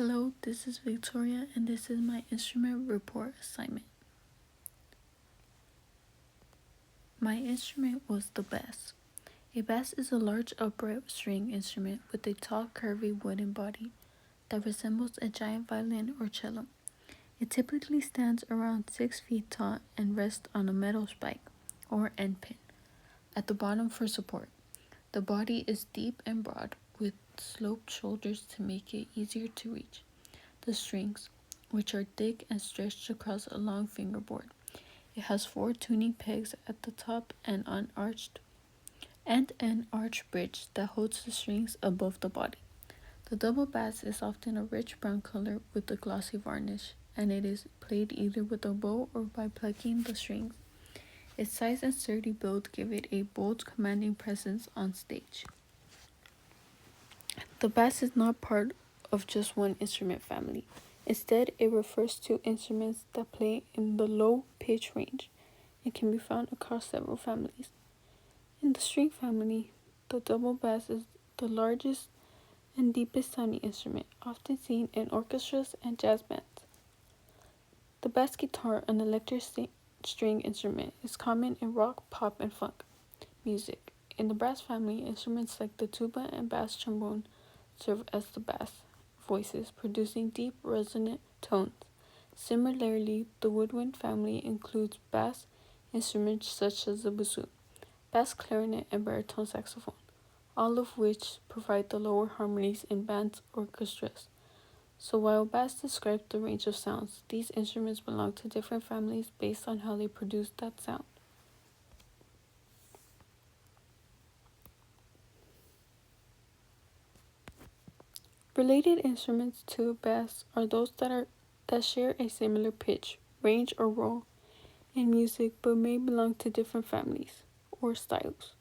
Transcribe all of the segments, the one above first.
Hello, this is Victoria and this is my instrument report assignment. My instrument was the bass. A bass is a large upright string instrument with a tall curvy wooden body that resembles a giant violin or cello. It typically stands around 6 feet tall and rests on a metal spike or end pin at the bottom for support. The body is deep and broad with sloped shoulders to make it easier to reach. The strings, which are thick and stretched across a long fingerboard. It has 4 tuning pegs at the top and an arched bridge that holds the strings above the body. The double bass is often a rich brown color with a glossy varnish, and it is played either with a bow or by plucking the strings. Its size and sturdy build give it a bold, commanding presence on stage. The bass is not part of just one instrument family. Instead, it refers to instruments that play in the low pitch range and can be found across several families. In the string family, the double bass is the largest and deepest sounding instrument, often seen in orchestras and jazz bands. The bass guitar, an electric string instrument, is common in rock, pop, and funk music. In the brass family, instruments like the tuba and bass trombone serve as the bass voices, producing deep, resonant tones. Similarly, the woodwind family includes bass instruments such as the bassoon, bass clarinet, and baritone saxophone, all of which provide the lower harmonies in bands or orchestras. So while bass describes the range of sounds, these instruments belong to different families based on how they produce that sound. Related instruments to bass are those that share a similar pitch, range, or role in music but may belong to different families or styles.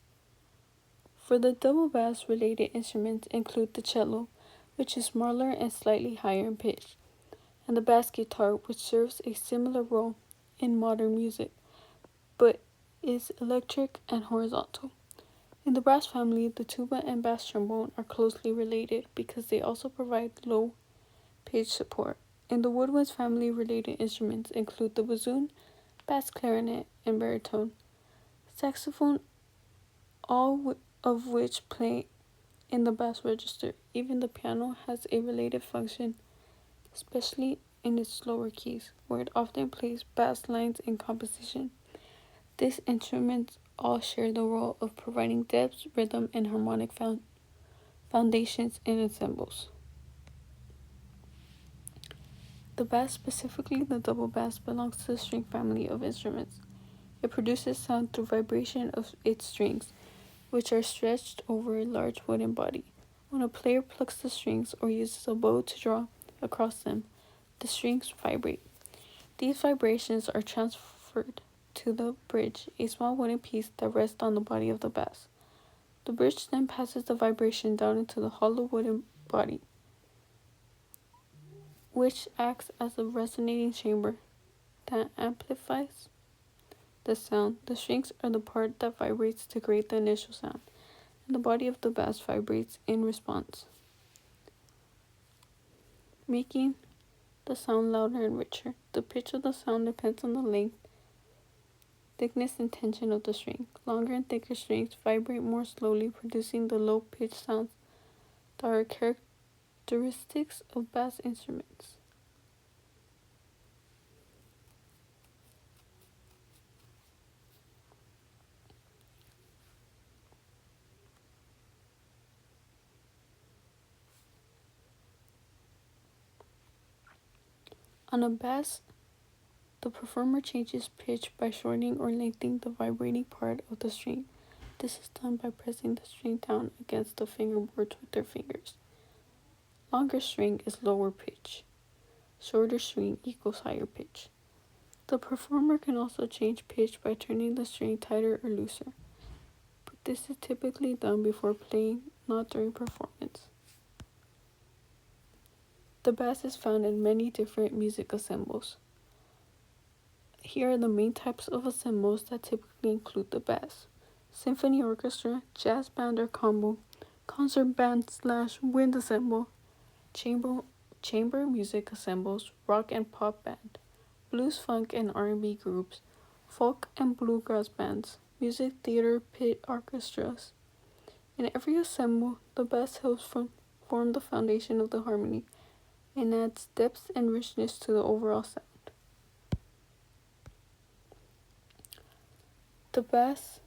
For the double bass, related instruments include the cello, which is smaller and slightly higher in pitch, and the bass guitar, which serves a similar role in modern music but is electric and horizontal. In the brass family, the tuba and bass trombone are closely related because they also provide low pitch support. In the woodwinds family, related instruments include the bassoon, bass clarinet, and baritone saxophone, all of which play in the bass register. Even the piano has a related function, especially in its lower keys, where it often plays bass lines in composition. These instruments all share the role of providing depth, rhythm, and harmonic foundations in ensembles. The bass, specifically the double bass, belongs to the string family of instruments. It produces sound through vibration of its strings, which are stretched over a large wooden body. When a player plucks the strings or uses a bow to draw across them, the strings vibrate. These vibrations are transferred to the bridge, a small wooden piece that rests on the body of the bass. The bridge then passes the vibration down into the hollow wooden body, which acts as a resonating chamber that amplifies the sound. The strings are the part that vibrates to create the initial sound, and the body of the bass vibrates in response, making the sound louder and richer. The pitch of the sound depends on the length, thickness, and tension of the string. Longer and thicker strings vibrate more slowly, producing the low-pitched sounds that are characteristics of bass instruments. On a bass, the performer changes pitch by shortening or lengthening the vibrating part of the string. This is done by pressing the string down against the fingerboards with their fingers. Longer string is lower pitch. Shorter string equals higher pitch. The performer can also change pitch by turning the string tighter or looser, but this is typically done before playing, not during performance. The bass is found in many different music ensembles. Here are the main types of ensembles that typically include the bass: symphony orchestra, jazz band or combo, concert band / wind ensemble, chamber chamber music ensembles, rock and pop band, blues, funk, and R&B groups, folk and bluegrass bands, music theater pit orchestras. In every ensemble, the bass helps form the foundation of the harmony and adds depth and richness to the overall sound. The bass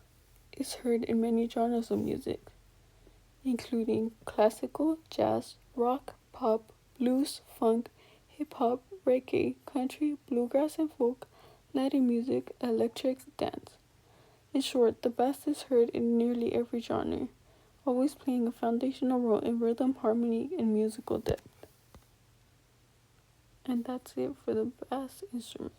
is heard in many genres of music, including classical, jazz, rock, pop, blues, funk, hip hop, reggae, country, bluegrass and folk, Latin music, electric, dance. In short, the bass is heard in nearly every genre, always playing a foundational role in rhythm, harmony, and musical depth. And that's it for the bass instrument.